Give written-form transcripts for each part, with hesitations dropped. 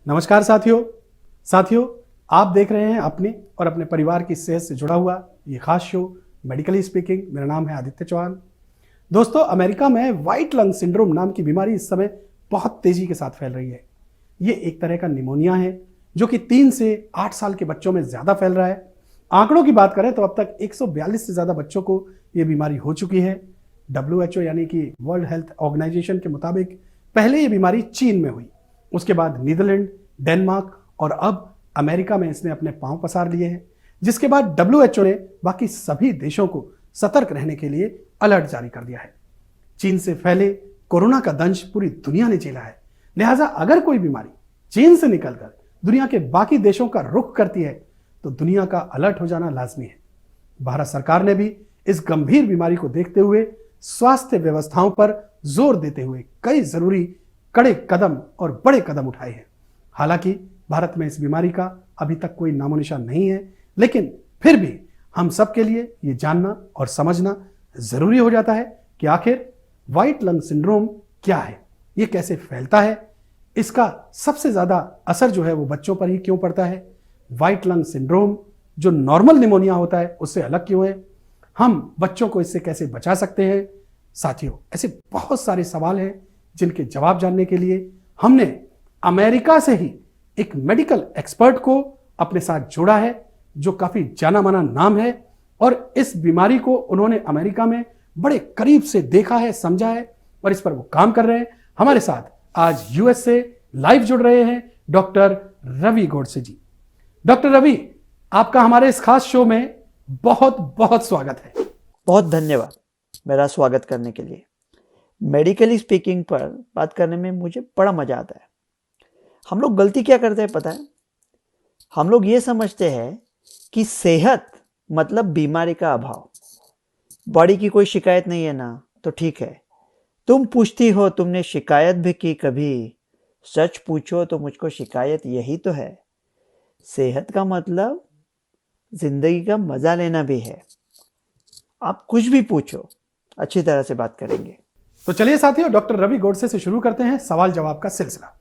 नमस्कार साथियों आप देख रहे हैं अपने और अपने परिवार की सेहत से जुड़ा हुआ ये खास शो मेडिकली स्पीकिंग। मेरा नाम है आदित्य चौहान। दोस्तों, अमेरिका में व्हाइट लंग सिंड्रोम नाम की बीमारी इस समय बहुत तेजी के साथ फैल रही है। ये एक तरह का निमोनिया है जो कि 3 से 8 साल के बच्चों में ज्यादा फैल रहा है। आंकड़ों की बात करें तो अब तक 142 से ज्यादा बच्चों को ये बीमारी हो चुकी है। WHO यानी कि वर्ल्ड हेल्थ ऑर्गेनाइजेशन के मुताबिक पहले ये बीमारी चीन में हुई, उसके बाद नीदरलैंड, डेनमार्क और अब अमेरिका में इसने अपने पांव पसार लिए हैं, जिसके बाद WHO ने बाकी सभी देशों को सतर्क रहने के लिए अलर्ट जारी कर दिया है। चीन से फैले कोरोना का दंश पूरी दुनिया ने झेला है, लिहाजा अगर कोई बीमारी चीन से निकलकर दुनिया के बाकी देशों का रुख करती है तो दुनिया का अलर्ट हो जाना लाजमी है। भारत सरकार ने भी इस गंभीर बीमारी को देखते हुए स्वास्थ्य व्यवस्थाओं पर जोर देते हुए कई जरूरी कड़े कदम और बड़े कदम उठाए हैं। हालांकि भारत में इस बीमारी का अभी तक कोई नामो निशान नहीं है, लेकिन फिर भी हम सबके लिए ये जानना और समझना जरूरी हो जाता है कि आखिर व्हाइट लंग सिंड्रोम क्या है, ये कैसे फैलता है, इसका सबसे ज्यादा असर जो है वो बच्चों पर ही क्यों पड़ता है, व्हाइट लंग सिंड्रोम जो नॉर्मल निमोनिया होता है उससे अलग क्यों है, हम बच्चों को इससे कैसे बचा सकते हैं। साथियों, ऐसे बहुत सारे सवाल हैं जिनके जवाब जानने के लिए हमने अमेरिका से ही एक मेडिकल एक्सपर्ट को अपने साथ जोड़ा है जो काफी जाना माना नाम है और इस बीमारी को उन्होंने अमेरिका में बड़े करीब से देखा है, समझा है और इस पर वो काम कर रहे हैं। हमारे साथ आज यूएस से लाइव जुड़ रहे हैं डॉक्टर रवि गोडसे जी। डॉक्टर रवि, आपका हमारे इस खास शो में बहुत बहुत स्वागत है। बहुत धन्यवाद मेरा स्वागत करने के लिए। मेडिकली स्पीकिंग पर बात करने में मुझे बड़ा मजा आता है। हम लोग गलती क्या करते हैं पता है? हम लोग ये समझते हैं कि सेहत मतलब बीमारी का अभाव। बॉडी की कोई शिकायत नहीं है ना तो ठीक है। तुम पूछती हो तुमने शिकायत भी की कभी? सच पूछो तो मुझको शिकायत यही तो है। सेहत का मतलब जिंदगी का मजा लेना भी है। आप कुछ भी पूछो, अच्छी तरह से बात करेंगे। तो चलिए साथियों, डॉक्टर रवि गोडसे से शुरू करते हैं सवाल जवाब का सिलसिला।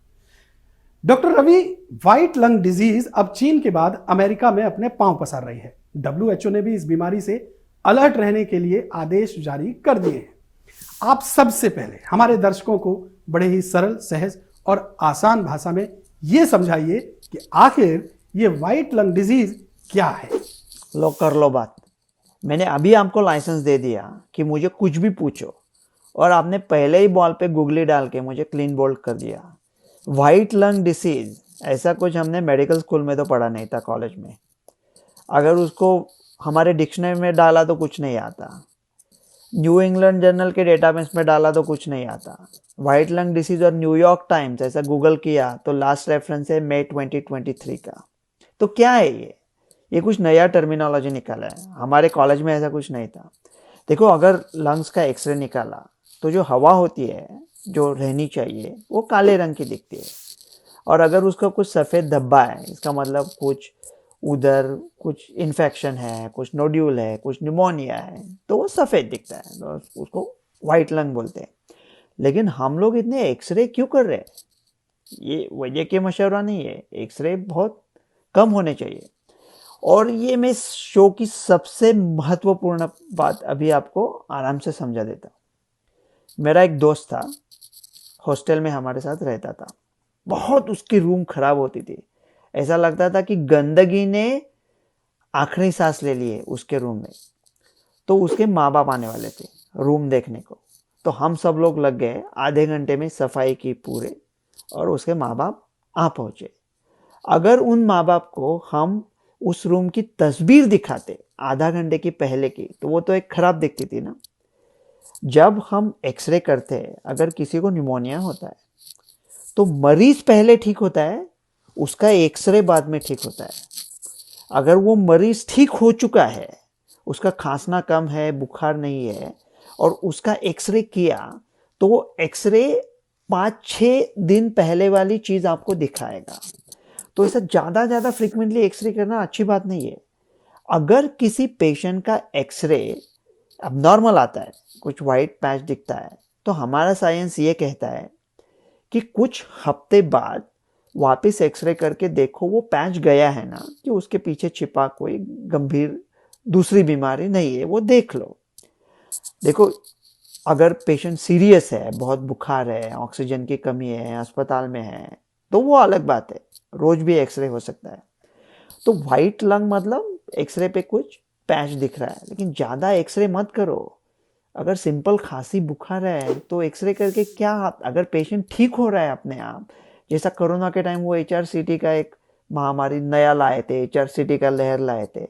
Doctor Ravi, white lung disease अब चीन के बाद अमेरिका में अपने पांव पसार रही है। WHO ने भी इस बीमारी से अलर्ट रहने के लिए आदेश जारी कर दिए हैं। आप सबसे पहले हमारे दर्शकों को बड़े ही सरल, सहज और आसान भाषा में यह समझाइए कि आखिर ये व्हाइट लंग डिजीज क्या है। लो कर लो बात। मैंने अभी आपको लाइसेंस दे दिया कि मुझे कुछ भी पूछो और आपने पहले ही बॉल पे गूगली डाल के मुझे क्लीन बोल्ड कर दिया। व्हाइट लंग डिसीज ऐसा कुछ हमने मेडिकल स्कूल में तो पढ़ा नहीं था, कॉलेज में। अगर उसको हमारे डिक्शनरी में डाला तो कुछ नहीं आता, न्यू इंग्लैंड जर्नल के डेटाबेस में डाला तो कुछ नहीं आता। व्हाइट लंग डिसीज और न्यूयॉर्क टाइम्स ऐसा गूगल किया तो लास्ट रेफरेंस है मई 2023 का। तो क्या है ये कुछ नया टर्मिनोलॉजी निकाला है। हमारे कॉलेज में ऐसा कुछ नहीं था। देखो, अगर लंग्स का एक्सरे निकाला तो जो हवा होती है जो रहनी चाहिए वो काले रंग की दिखती है, और अगर उसका कुछ सफ़ेद धब्बा है इसका मतलब कुछ उधर कुछ इन्फेक्शन है, कुछ नोड्यूल है, कुछ निमोनिया है, तो वो सफ़ेद दिखता है, तो उसको वाइट लंग बोलते हैं। लेकिन हम लोग इतने एक्सरे क्यों कर रहे हैं? ये वजह के मशवरा नहीं है। एक्सरे बहुत कम होने चाहिए। और ये मैं शो की सबसे महत्वपूर्ण बात अभी आपको आराम से समझा देता हूँ। मेरा एक दोस्त था, हॉस्टल में हमारे साथ रहता था। बहुत उसकी रूम खराब होती थी। ऐसा लगता था कि गंदगी ने आखिरी सांस ले ली है उसके रूम में। तो उसके माँ बाप आने वाले थे रूम देखने को, तो हम सब लोग लग गए। आधे घंटे में सफाई की पूरे, और उसके माँ बाप आ पहुँचे। अगर उन माँ बाप को हम उस रूम की तस्वीर दिखाते आधा घंटे की पहले की, तो वो तो एक खराब दिखती थी ना। जब हम एक्सरे करते हैं, अगर किसी को निमोनिया होता है तो मरीज पहले ठीक होता है, उसका एक्सरे बाद में ठीक होता है। अगर वो मरीज ठीक हो चुका है, उसका खांसना कम है, बुखार नहीं है, और उसका एक्सरे किया, तो वो एक्सरे 5-6 दिन पहले वाली चीज़ आपको दिखाएगा। तो ऐसा ज़्यादा फ्रिक्वेंटली एक्सरे करना अच्छी बात नहीं है। अगर किसी पेशेंट का एक्सरे अब नॉर्मल आता है, कुछ वाइट पैच दिखता है, तो हमारा साइंस ये कहता है कि कुछ हफ्ते बाद वापस एक्सरे करके देखो वो पैच गया है ना, कि उसके पीछे छिपा कोई गंभीर दूसरी बीमारी नहीं है, वो देख लो। देखो, अगर पेशेंट सीरियस है, बहुत बुखार है, ऑक्सीजन की कमी है, अस्पताल में है, तो वो अलग बात है, रोज भी एक्सरे हो सकता है। तो वाइट लंग मतलब एक्सरे पे कुछ पैच दिख रहा है, लेकिन ज़्यादा एक्सरे मत करो। अगर सिंपल खांसी बुखार है तो एक्सरे करके क्या, अगर पेशेंट ठीक हो रहा है अपने आप, जैसा कोरोना के टाइम वो HRCT का एक महामारी नया लाए थे, HRCT का लहर लाए थे,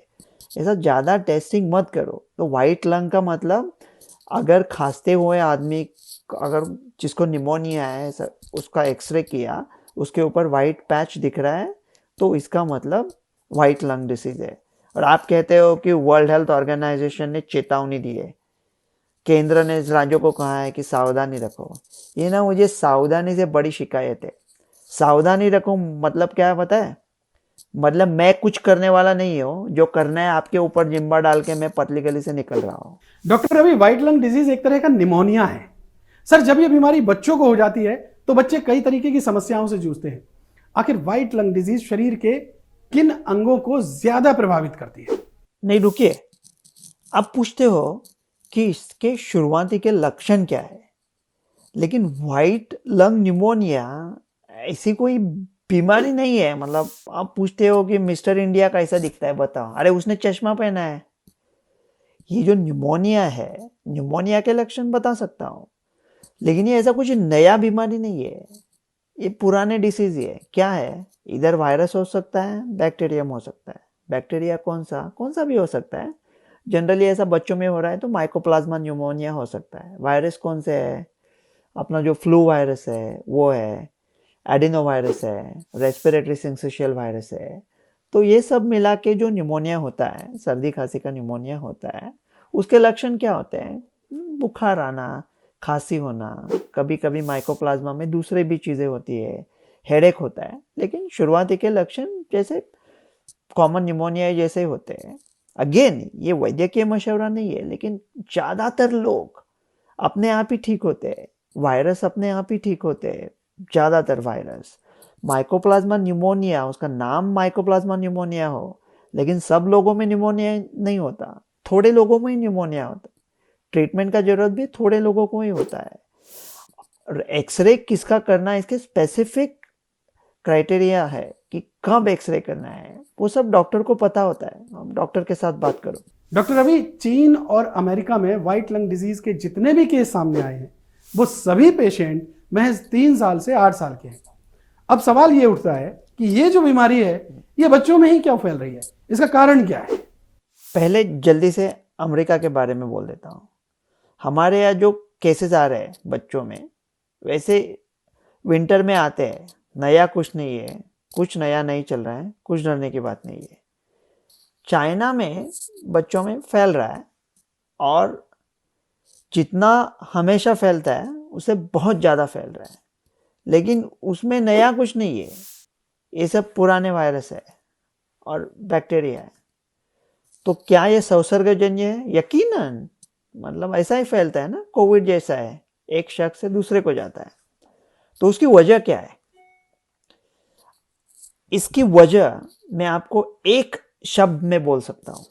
ऐसा ज़्यादा टेस्टिंग मत करो। तो वाइट लंग का मतलब, अगर खांसते हुए आदमी, अगर जिसको निमोनिया है उसका एक्सरे किया, उसके ऊपर वाइट पैच दिख रहा है, तो इसका मतलब वाइट लंग डिसीज है। और आप कहते हो कि वर्ल्ड हेल्थ ऑर्गेनाइजेशन ने चेतावनी दी है, केंद्र ने राज्यों को कहा है कि सावधानी रखो। ये ना, मुझे सावधानी से बड़ी शिकायत है। सावधानी रखो मतलब क्या है पता है? मतलब मैं कुछ करने वाला नहीं हूँ, जो करना है आपके ऊपर जिम्मा डाल के मैं पतली गली से निकल रहा हूँ। Doctor Ravi, white lung disease एक तरह का निमोनिया है। सर, जब ये बीमारी बच्चों को हो जाती है तो बच्चे कई तरीके की समस्याओं से जूझते हैं। आखिर व्हाइट लंग डिजीज शरीर के किन अंगों को ज्यादा प्रभावित करती है? नहीं, रुकिए, आप पूछते हो कि इसके शुरुआती के लक्षण क्या है, लेकिन व्हाइट लंग निमोनिया ऐसी कोई बीमारी नहीं है। मतलब आप पूछते हो कि मिस्टर इंडिया कैसा दिखता है, बताओ, अरे उसने चश्मा पहना है। ये जो निमोनिया है, निमोनिया के लक्षण बता सकता हूँ, लेकिन ये ऐसा कुछ नया बीमारी नहीं है, ये पुराने डिसीज है। क्या है, इधर वायरस हो सकता है, बैक्टीरियम हो सकता है। बैक्टीरिया कौन सा भी हो सकता है। जनरली ऐसा बच्चों में हो रहा है तो माइकोप्लाज्मा न्यूमोनिया हो सकता है। वायरस कौन से है, अपना जो फ्लू वायरस है वो है, एडिनो वायरस है, रेस्पिरेटरी सिंसेशियल वायरस है। तो ये सब मिला के जो निमोनिया होता है, सर्दी खांसी का निमोनिया होता है, उसके लक्षण क्या होते हैं? बुखार आना, खांसी होना, कभी कभी माइकोप्लाज्मा में दूसरे भी चीज़ें होती है, हेडेक होता है। लेकिन शुरुआती के लक्षण जैसे कॉमन निमोनिया जैसे ही होते हैं। अगेन, ये वैद्यकीय मशवरा नहीं है, लेकिन ज़्यादातर लोग अपने आप ही ठीक होते हैं, वायरस अपने आप ही ठीक होते हैं। ज़्यादातर वायरस, माइकोप्लाज्मा न्यूमोनिया, उसका नाम माइकोप्लाज्मा न्यूमोनिया हो, लेकिन सब लोगों में न्यूमोनिया नहीं होता, थोड़े लोगों में ही न्यूमोनिया होता। ट्रीटमेंट का जरूरत भी थोड़े लोगों को ही होता है। एक्सरे किसका करना है, इसके स्पेसिफिक क्राइटेरिया है कि कब एक्सरे करना है, वो सब डॉक्टर को पता होता है। आप डॉक्टर के साथ बात करो। डॉक्टर रवि, चीन और अमेरिका में व्हाइट लंग डिजीज के जितने भी केस सामने आए हैं, वो सभी पेशेंट महज 3 साल से 8 साल के हैं। अब सवाल ये उठता है कि ये जो बीमारी है, ये बच्चों में ही क्यों फैल रही है? इसका कारण क्या है? पहले जल्दी से अमेरिका के बारे में बोल देता हूँ। हमारे यहाँ जो केसेस आ रहे हैं बच्चों में, वैसे विंटर में आते हैं, नया कुछ नहीं है, कुछ नया नहीं चल रहा है, कुछ डरने की बात नहीं है। चाइना में बच्चों में फैल रहा है, और जितना हमेशा फैलता है उससे बहुत ज़्यादा फैल रहा है, लेकिन उसमें नया कुछ नहीं है। ये सब पुराने वायरस है और बैक्टीरिया है। तो क्या ये संसर्गजन्य है? यकीनन, मतलब ऐसा ही फैलता है ना, कोविड जैसा है, एक शख्स से दूसरे को जाता है। तो उसकी वजह क्या है? इसकी वजह मैं आपको एक शब्द में बोल सकता हूं।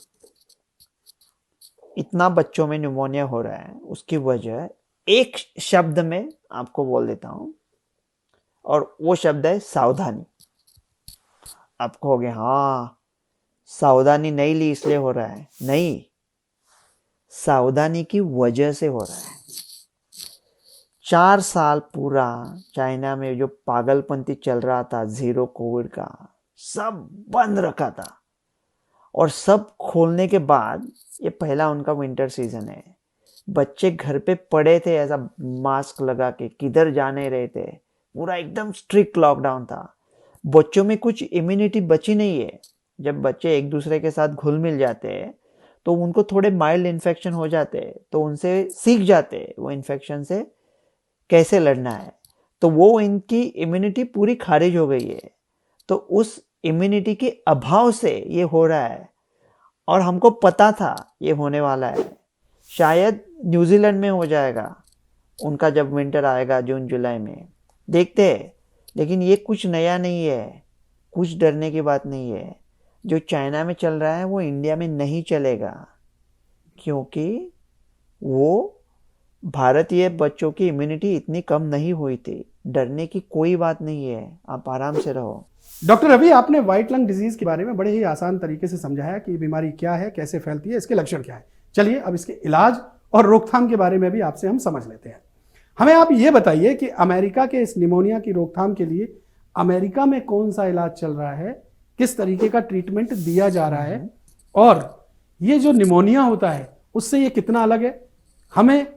इतना बच्चों में न्यूमोनिया हो रहा है, उसकी वजह एक शब्द में आपको बोल देता हूं, और वो शब्द है सावधानी। आप कहोगे हाँ, सावधानी नहीं ली इसलिए हो रहा है। नहीं, सावधानी की वजह से हो रहा है। 4 साल पूरा चाइना में जो पागलपंती चल रहा था, जीरो कोविड का, सब बंद रखा था। और सब खोलने के बाद ये पहला उनका विंटर सीजन है। बच्चे घर पे पड़े थे ऐसा मास्क लगा के, किधर जा नहीं रहे थे, पूरा एकदम स्ट्रिक्ट लॉकडाउन था। बच्चों में कुछ इम्यूनिटी बची नहीं है। जब बच्चे एक दूसरे के साथ घुल मिल जाते हैं तो उनको थोड़े माइल्ड इन्फेक्शन हो जाते हैं, तो उनसे सीख जाते हैं वो इन्फेक्शन से कैसे लड़ना है। तो वो इनकी इम्यूनिटी पूरी खारिज हो गई है। तो उस इम्यूनिटी के अभाव से ये हो रहा है, और हमको पता था ये होने वाला है। शायद न्यूजीलैंड में हो जाएगा उनका, जब विंटर आएगा जून जुलाई में, देखते हैं। लेकिन ये कुछ नया नहीं है, कुछ डरने की बात नहीं है। जो चाइना में चल रहा है वो इंडिया में नहीं चलेगा, क्योंकि वो भारतीय बच्चों की इम्यूनिटी इतनी कम नहीं हुई थी। डरने की कोई बात नहीं है, आप आराम से रहो। डॉक्टर रवि, आपने व्हाइट लंग डिजीज के बारे में बड़े ही आसान तरीके से समझाया कि ये बीमारी क्या है, कैसे फैलती है, इसके लक्षण क्या है। चलिए अब इसके इलाज और रोकथाम के बारे में भी आपसे हम समझ लेते हैं। हमें आप ये बताइए कि अमेरिका के इस निमोनिया की रोकथाम के लिए अमेरिका में कौन सा इलाज चल रहा है, किस तरीके का ट्रीटमेंट दिया जा रहा है, और ये जो निमोनिया होता है उससे ये कितना अलग है। हमें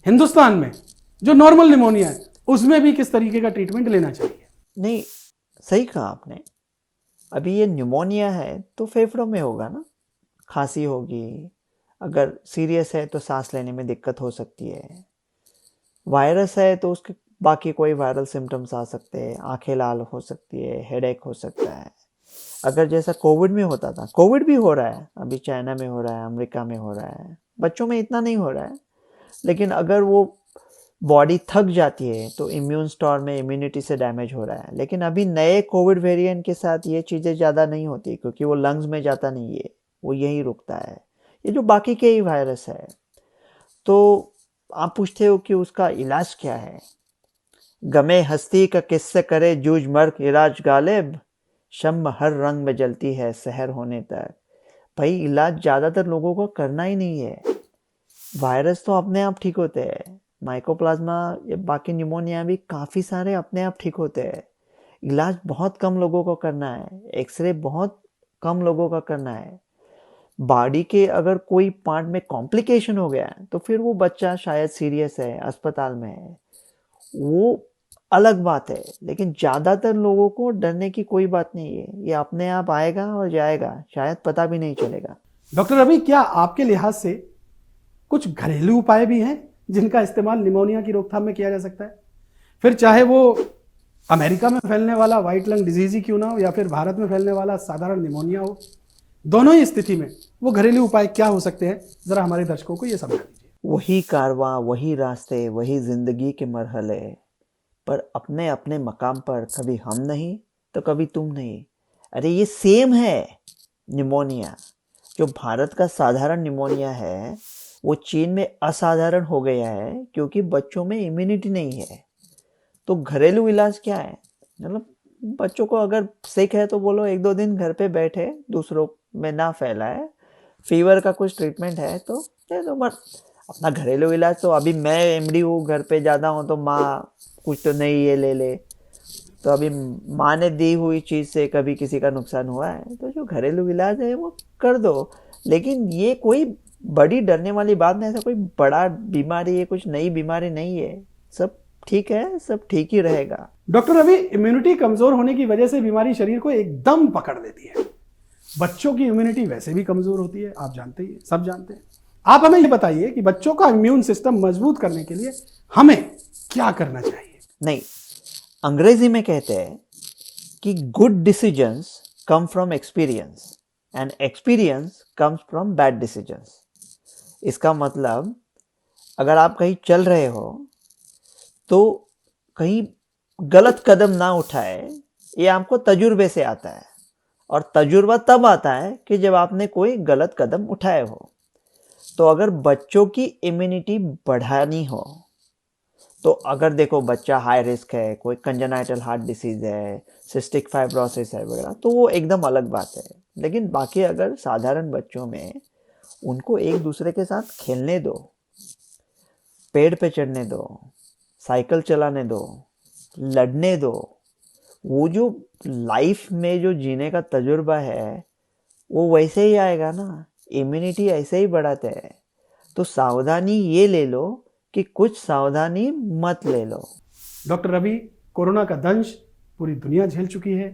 हिंदुस्तान में जो नॉर्मल निमोनिया है उसमें भी किस तरीके का ट्रीटमेंट लेना चाहिए। नहीं, सही कहा आपने। अभी ये न्यूमोनिया है तो फेफड़ों में होगा ना, खांसी होगी, अगर सीरियस है तो सांस लेने में दिक्कत हो सकती है। वायरस है तो उसके बाकी कोई वायरल सिम्टम्स आ सकते हैं, आंखें लाल हो सकती है, हेडेक हो सकता है। अगर जैसा कोविड में होता था, कोविड भी हो रहा है, अभी चाइना में हो रहा है, अमेरिका में हो रहा है, बच्चों में इतना नहीं हो रहा है। लेकिन अगर वो बॉडी थक जाती है तो इम्यून स्टोर में इम्यूनिटी से डैमेज हो रहा है। लेकिन अभी नए कोविड वेरिएंट के साथ ये चीज़ें ज़्यादा नहीं होती, क्योंकि वो लंग्स में जाता नहीं है, वो यही रुकता है। ये जो बाकी के ही वायरस है, तो आप पूछते हो कि उसका इलाज क्या है। गमे हस्ती का किससे करे जूझ मर्ग इलाज गालिब, शम्म हर रंग में जलती है सहर होने तक। भाई इलाज ज़्यादातर लोगों को करना ही नहीं है। वायरस तो अपने आप ठीक होते हैं, माइकोप्लाज्मा या बाकी निमोनिया भी काफ़ी सारे अपने आप ठीक होते हैं। इलाज बहुत कम लोगों को करना है, एक्सरे बहुत कम लोगों का करना है। बॉडी के अगर कोई पार्ट में कॉम्प्लिकेशन हो गया है तो फिर वो बच्चा शायद सीरियस है, अस्पताल में है, वो अलग बात है। लेकिन ज़्यादातर लोगों को डरने की कोई बात नहीं है, ये अपने आप आएगा और जाएगा, शायद पता भी नहीं चलेगा। डॉक्टर रवि, क्या आपके लिहाज से कुछ घरेलू उपाय भी हैं जिनका इस्तेमाल निमोनिया की रोकथाम में किया जा सकता है, फिर चाहे वो अमेरिका में फैलने वाला व्हाइट लंग डिजीज ही क्यों ना हो या फिर भारत में फैलने वाला साधारण निमोनिया हो? दोनों ही स्थिति में वो घरेलू उपाय क्या हो सकते हैं, जरा हमारे दर्शकों को ये समझा दीजिए। वही कारवां, वही रास्ते, वही जिंदगी के मरहले, पर अपने अपने मकाम पर, कभी हम नहीं तो कभी तुम नहीं। अरे ये सेम है निमोनिया। जो भारत का साधारण निमोनिया है वो चीन में असाधारण हो गया है, क्योंकि बच्चों में इम्यूनिटी नहीं है। तो घरेलू इलाज क्या है, मतलब बच्चों को अगर सिक है तो बोलो 1-2 दिन घर पे बैठे, दूसरों में ना फैलाए। फीवर का कुछ ट्रीटमेंट है तो दे दो, बट अपना घरेलू इलाज तो अभी मैं एमडी हूँ, घर पे ज़्यादा हूँ तो माँ कुछ तो नहीं ये ले ले, तो अभी माँ ने दी हुई चीज़ से कभी किसी का नुकसान हुआ है तो जो घरेलू इलाज है वो कर दो। लेकिन ये कोई बड़ी डरने वाली बात नहीं, ऐसा कोई बड़ा बीमारी है, कुछ नई बीमारी नहीं है, सब ठीक है, सब ठीक ही रहेगा। डॉक्टर रवि, इम्यूनिटी कमजोर होने की वजह से बीमारी शरीर को एकदम पकड़ लेती है। बच्चों की इम्यूनिटी वैसे भी कमजोर होती है, आप जानते ही, सब जानते हैं। आप हमें ये बताइए कि बच्चों का इम्यून सिस्टम मजबूत करने के लिए हमें क्या करना चाहिए। नहीं, अंग्रेजी में कहते हैं कि good decisions come from experience and experience comes from bad decisions. इसका मतलब अगर आप कहीं चल रहे हो तो कहीं गलत कदम ना उठाए, ये आपको तजुर्बे से आता है। और तजुर्बा तब आता है कि जब आपने कोई गलत कदम उठाए हो। तो अगर बच्चों की इम्यूनिटी बढ़ानी हो तो अगर देखो बच्चा हाई रिस्क है, कोई कंजेनाइटल हार्ट डिसीज है, सिस्टिक फाइब्रोसिस है वगैरह, तो वो एकदम अलग बात है। लेकिन बाकी अगर साधारण बच्चों में, उनको एक दूसरे के साथ खेलने दो, पेड़ पे चढ़ने दो, साइकिल चलाने दो, लड़ने दो। वो जो लाइफ में जो जीने का तजुर्बा है वो वैसे ही आएगा ना, इम्यूनिटी ऐसे ही बढ़ाते हैं। तो सावधानी ये ले लो कि कुछ सावधानी मत ले लो। डॉक्टर रवि, कोरोना का दंश पूरी दुनिया झेल चुकी है।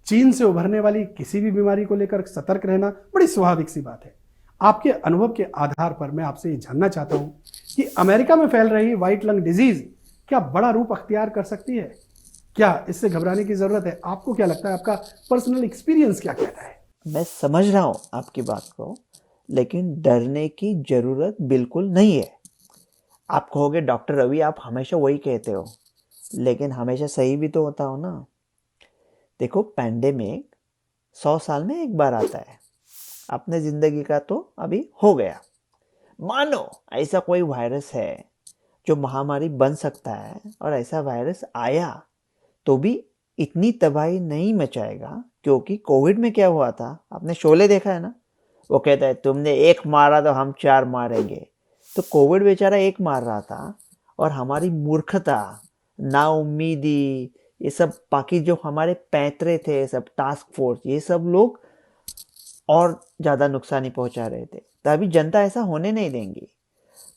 चीन से उभरने वाली किसी भी बीमारी को लेकर सतर्क रहना बड़ी स्वाभाविक सी बात है। आपके अनुभव के आधार पर मैं आपसे ये जानना चाहता हूं कि अमेरिका में फैल रही व्हाइट लंग डिजीज क्या बड़ा रूप अख्तियार कर सकती है? क्या इससे घबराने की जरूरत है? आपको क्या लगता है? आपका पर्सनल एक्सपीरियंस क्या कहता है? मैं समझ रहा हूँ आपकी बात को, लेकिन डरने की जरूरत बिल्कुल नहीं है। आप कहोगे डॉक्टर रवि आप हमेशा वही कहते हो, लेकिन हमेशा सही भी तो होता हो ना। देखो, पैंडेमिक 100 साल में एक बार आता है। अपने जिंदगी का तो अभी हो गया। मानो ऐसा कोई वायरस है जो महामारी बन सकता है, और ऐसा वायरस आया तो भी इतनी तबाही नहीं मचाएगा, क्योंकि कोविड में क्या हुआ था, आपने शोले देखा है ना। वो कहता है तुमने एक मारा तो हम 4 मारेंगे। तो कोविड बेचारा एक मार रहा था, और हमारी मूर्खता, नाउम्मीदी, ये सब बाकी जो हमारे पैंतरे थे, सब टास्क फोर्स, ये सब लोग और ज़्यादा नुकसानी पहुंचा रहे थे। तभी जनता ऐसा होने नहीं देंगी।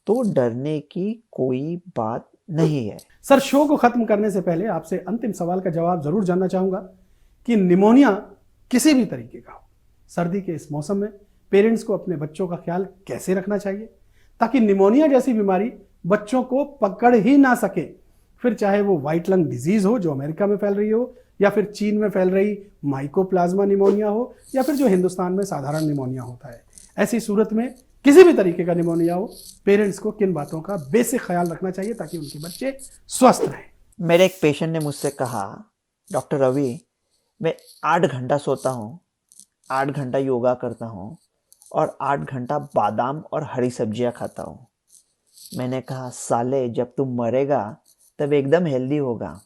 तो डरने की कोई बात नहीं है। सर, शो को खत्म करने से पहले आपसे अंतिम सवाल का जवाब जरूर जानना चाहूंगा कि निमोनिया किसी भी तरीके का हो, सर्दी के इस मौसम में पेरेंट्स को अपने बच्चों का ख्याल कैसे रखना चाहिए ताकि निमोनिया जैसी बीमारी बच्चों को पकड़ ही ना सके, फिर चाहे वो व्हाइट लंग डिजीज हो जो अमेरिका में फैल रही हो, या फिर चीन में फैल रही माइकोप्लाज्मा निमोनिया हो, या फिर जो हिंदुस्तान में साधारण निमोनिया होता है। ऐसी सूरत में किसी भी तरीके का निमोनिया हो, पेरेंट्स को किन बातों का बेसिक ख्याल रखना चाहिए ताकि उनके बच्चे स्वस्थ रहें? मेरे एक पेशेंट ने मुझसे कहा, डॉक्टर रवि, मैं 8 घंटा सोता हूँ, 8 घंटा योगा करता हूँ, और 8 घंटा बादाम और हरी सब्जियाँ खाता हूँ। मैंने कहा, साले, जब तुम मरेगा तब एकदम हेल्दी होगा।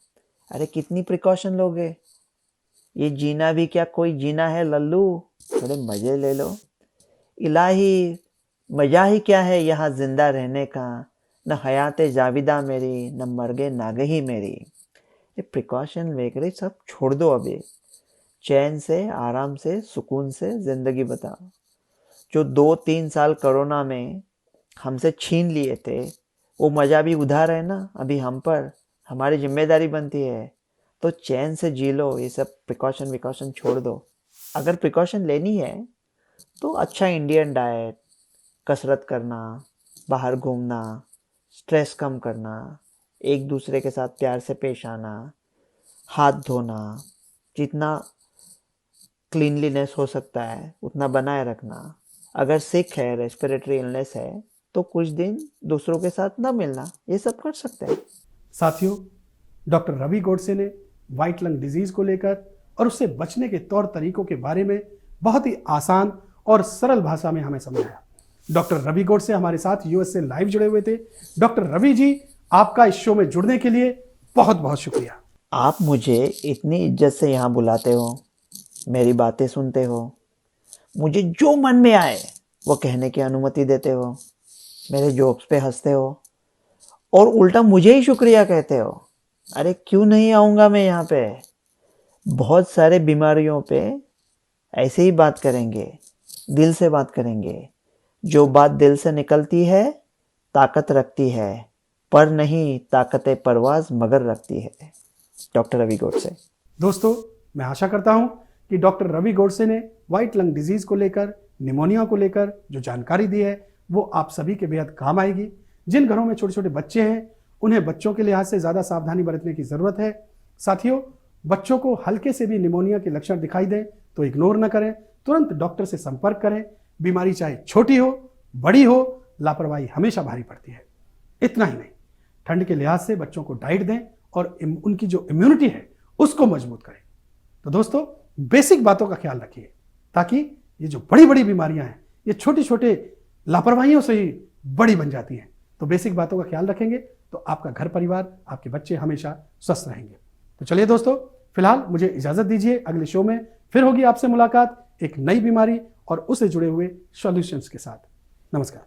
अरे कितनी प्रिकॉशन लोगे? ये जीना भी क्या कोई जीना है लल्लू, थोड़े मजे ले लो। इलाही, मजा ही क्या है यहाँ जिंदा रहने का, न हयात जाविदा मेरी, न मरगे नागही मेरी। ये प्रिकॉशन वगैरह सब छोड़ दो अभी। चैन से, आराम से, सुकून से जिंदगी बताओ। जो 2-3 साल कोरोना में हमसे छीन लिए थे, वो मज़ा भी उधार है ना अभी हम पर। हमारी जिम्मेदारी बनती है, तो चैन से जी लो। ये सब प्रिकॉशन विकॉशन छोड़ दो। अगर प्रिकॉशन लेनी है तो अच्छा इंडियन डाइट, कसरत करना, बाहर घूमना, स्ट्रेस कम करना, एक दूसरे के साथ प्यार से पेश आना, हाथ धोना, जितना क्लीनलीनेस हो सकता है उतना बनाए रखना। अगर सिक है, रेस्पिरेटरी इलनेस है, तो कुछ दिन दूसरों के साथ ना मिलना, ये सब कर सकते हैं। साथियों, डॉक्टर रवि गोडसे ने व्हाइट लंग डिजीज को लेकर और उससे बचने के तौर तरीकों के बारे में बहुत ही आसान और सरल भाषा में हमें समझाया। डॉक्टर रवि गोडसे हमारे साथ यूएस से लाइव जुड़े हुए थे। डॉक्टर रवि जी, आपका इस शो में जुड़ने के लिए बहुत बहुत शुक्रिया। आप मुझे इतनी इज्जत से यहाँ बुलाते हो, मेरी बातें सुनते हो, मुझे जो मन में आए वो कहने की अनुमति देते हो, मेरे जोक्स पे हंसते हो, और उल्टा मुझे ही शुक्रिया कहते हो। अरे क्यों नहीं आऊँगा मैं यहाँ पे। बहुत सारे बीमारियों पे ऐसे ही बात करेंगे, दिल से बात करेंगे। जो बात दिल से निकलती है ताकत रखती है, पर नहीं ताकत परवाज मगर रखती है। डॉक्टर रवि गोडसे। दोस्तों, मैं आशा करता हूं कि डॉक्टर रवि गोडसे ने व्हाइट लंग डिजीज को लेकर, निमोनिया को लेकर जो जानकारी दी है वो आप सभी के बेहद काम आएगी। जिन घरों में छोटे छोटे बच्चे हैं, उन्हें बच्चों के लिहाज से ज़्यादा सावधानी बरतने की ज़रूरत है। साथियों, बच्चों को हल्के से भी निमोनिया के लक्षण दिखाई दें तो इग्नोर न करें, तुरंत डॉक्टर से संपर्क करें। बीमारी चाहे छोटी हो, बड़ी हो, लापरवाही हमेशा भारी पड़ती है। इतना ही नहीं, ठंड के लिहाज से बच्चों को डाइट दें और उनकी जो इम्यूनिटी है उसको मजबूत करें। तो दोस्तों, बेसिक बातों का ख्याल रखिए ताकि ये जो बड़ी बड़ी बीमारियां हैं ये छोटे छोटे लापरवाहियों से ही बड़ी बन जाती हैं। तो बेसिक बातों का ख्याल रखेंगे तो आपका घर परिवार, आपके बच्चे हमेशा स्वस्थ रहेंगे। तो चलिए दोस्तों, फिलहाल मुझे इजाजत दीजिए। अगले शो में फिर होगी आपसे मुलाकात एक नई बीमारी और उससे जुड़े हुए सॉल्यूशंस के साथ। नमस्कार।